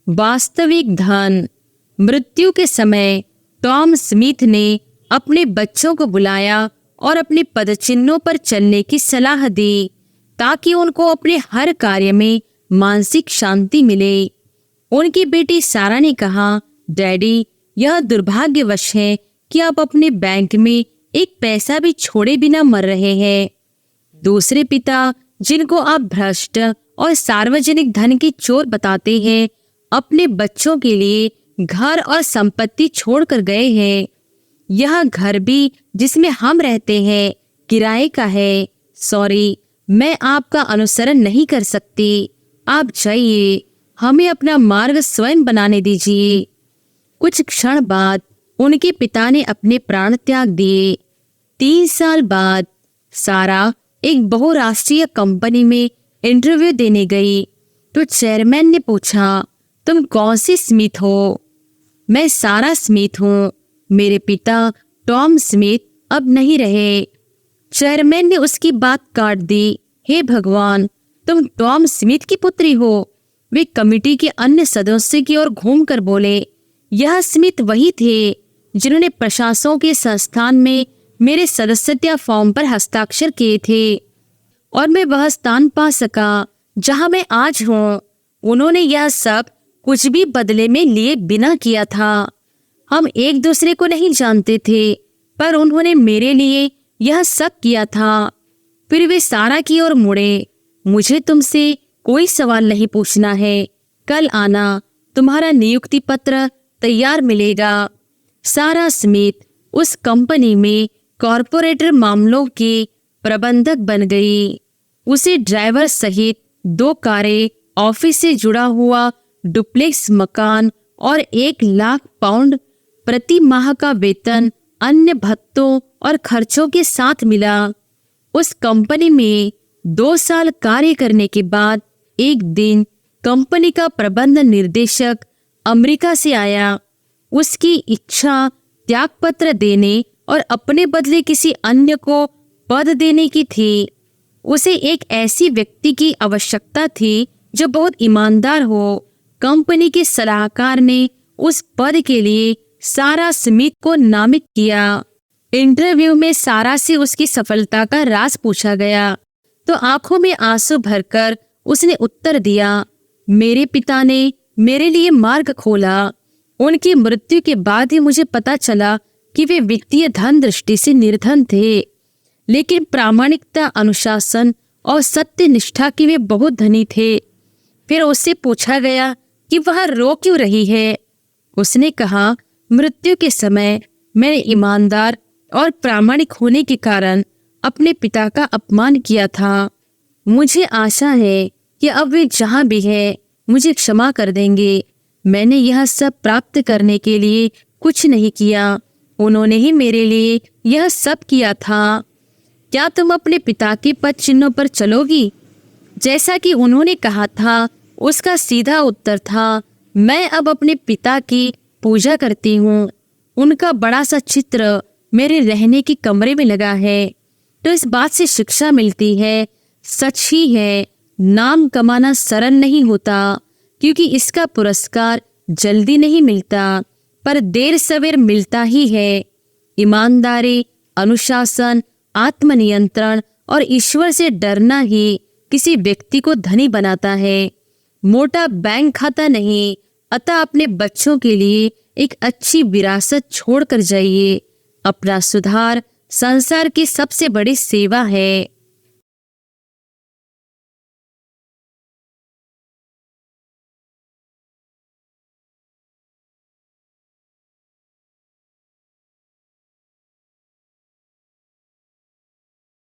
वास्तविक धन। मृत्यु के समय टॉम स्मिथ ने अपने बच्चों को बुलाया और अपने पदचिन्हों पर चलने की सलाह दी ताकि उनको अपने हर कार्य में मानसिक शांति मिले। उनकी बेटी सारा ने कहा, डैडी, यह दुर्भाग्यवश है कि आप अपने बैंक में एक पैसा भी छोड़े बिना मर रहे हैं। दूसरे पिता, जिनको आप भ्रष्ट और सार्वजनिक धन की चोर बताते हैं, अपने बच्चों के लिए घर और संपत्ति छोड़कर गए हैं। यह घर भी जिसमें हम रहते हैं किराए का है। सॉरी, मैं आपका अनुसरण नहीं कर सकती। आप जाइए, हमें अपना मार्ग स्वयं बनाने दीजिए। कुछ क्षण बाद उनके पिता ने अपने प्राण त्याग दिए। 3 साल बाद सारा एक बहुराष्ट्रीय कंपनी में इंटरव्यू देने गई तो चेयरमैन ने पूछा, तुम कौन सी स्मिथ हो? मैं सारा स्मिथ हूँ। मेरे पिता टॉम स्मिथ अब नहीं रहे। चेयरमैन ने उसकी बात काट दी। हे भगवान, तुम टॉम स्मिथ की पुत्री हो? वे कमेटी के अन्य सदस्यों की ओर घूमकर बोले, यह स्मिथ वही थे जिन्होंने प्रशासकों के संस्थान में मेरे सदस्यता फॉर्म पर हस्ताक्षर किए थे और मैं वह स्थान पा सका जहां मैं आज हूँ। उन्होंने यह सब कुछ भी बदले में लिए बिना किया था। हम एक दूसरे को नहीं जानते थे, पर उन्होंने मेरे लिए यह सब किया था। फिर वे सारा की ओर मुड़े। मुझे तुमसे कोई सवाल नहीं पूछना है। कल आना, तुम्हारा नियुक्ति पत्र तैयार मिलेगा। सारा स्मिथ उस कंपनी में कॉरपोरेटर मामलों के प्रबंधक बन गई। उसे ड्राइवर सहित 2 कारें, ऑफिस से जुड़ा हुआ डुप्लेक्स मकान और 1 लाख पाउंड प्रति माह का वेतन अन्य भत्तों और खर्चों के साथ मिला। उस कंपनी में 2 साल कार्य करने के बाद एक दिन कंपनी का प्रबंध निर्देशक अमेरिका से आया। उसकी इच्छा त्यागपत्र देने और अपने बदले किसी अन्य को पद देने की थी। उसे एक ऐसी व्यक्ति की आवश्यकता थी जो बहुत ईमानदार हो। कंपनी के सलाहकार ने उस पद के लिए सारा स्मिथ को नामित किया। इंटरव्यू में सारा से उसकी सफलता का राज पूछा गया तो आंखों में आंसू भरकर उसने उत्तर दिया, मेरे पिता ने मेरे लिए मार्ग खोला। उनकी मृत्यु के बाद ही मुझे पता चला कि वे वित्तीय धन दृष्टि से निर्धन थे, लेकिन प्रामाणिकता, अनुशासन और सत्य निष्ठा के वे बहुत धनी थे। फिर उससे पूछा गया कि वह रो क्यों रही है। उसने कहा, मृत्यु के समय मैंने ईमानदार और प्रामाणिक होने के कारण अपने पिता का अपमान किया था। मुझे आशा है कि अब वे जहाँ भी हैं मुझे क्षमा कर देंगे। मैंने यह सब प्राप्त करने के लिए कुछ नहीं किया, उन्होंने ही मेरे लिए यह सब किया था। क्या तुम अपने पिता के पद चिन्हों पर चलोगी जैसा कि उन्होंने कहा था? उसका सीधा उत्तर था, मैं अब अपने पिता की पूजा करती हूँ। उनका बड़ा सा चित्र मेरे रहने के कमरे में लगा है। तो इस बात से शिक्षा मिलती है, सच ही है, नाम कमाना सरल नहीं होता, क्योंकि इसका पुरस्कार जल्दी नहीं मिलता, पर देर सवेर मिलता ही है। ईमानदारी, अनुशासन, आत्मनियंत्रण और ईश्वर से डरना ही किसी व्यक्ति को धनी बनाता है, मोटा बैंक खाता नहीं। अतः अपने बच्चों के लिए एक अच्छी विरासत छोड़ कर जाइए। अपना सुधार संसार की सबसे बड़ी सेवा है।